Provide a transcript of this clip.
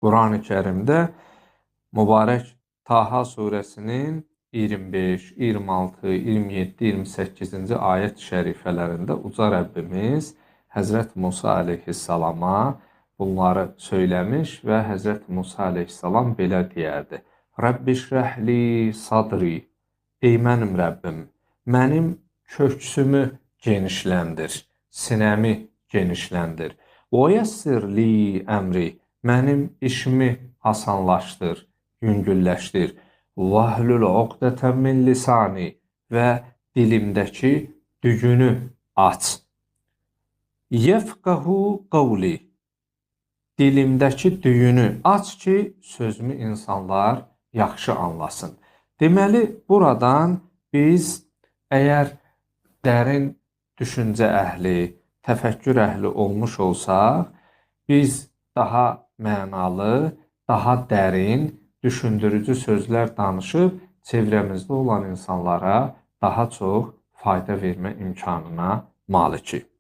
Quran-ı Kərimdə mübarək Taha surəsinin 25, 26, 27, 28-ci ayət şərifələrində Uca Rəbbimiz Həzrət Musa əleyhissalama bunları söyləmiş və Həzrət Musa əleyhissalam belə deyərdi: Rəbbişrəhli sadri, ey mənim Rəbbim, mənim köksümü genişləndir, sinəmi genişləndir. Və yəssirli əmri, mənim işimi asanlaşdır, yüngülləşdir. Vahlul uqdətən min lisani, və dilimdəki dügünü aç. Yefqahu qavli, dilimdəki düyünü aç ki, sözümü insanlar yaxşı anlasın. Deməli, buradan biz əgər dərin düşüncə əhli, təfəkkür əhli olmuş olsaq, biz daha mənalı, daha dərin, düşündürücü sözlər danışıb çevrəmizdə olan insanlara daha çox fayda vermə imkanına malikik.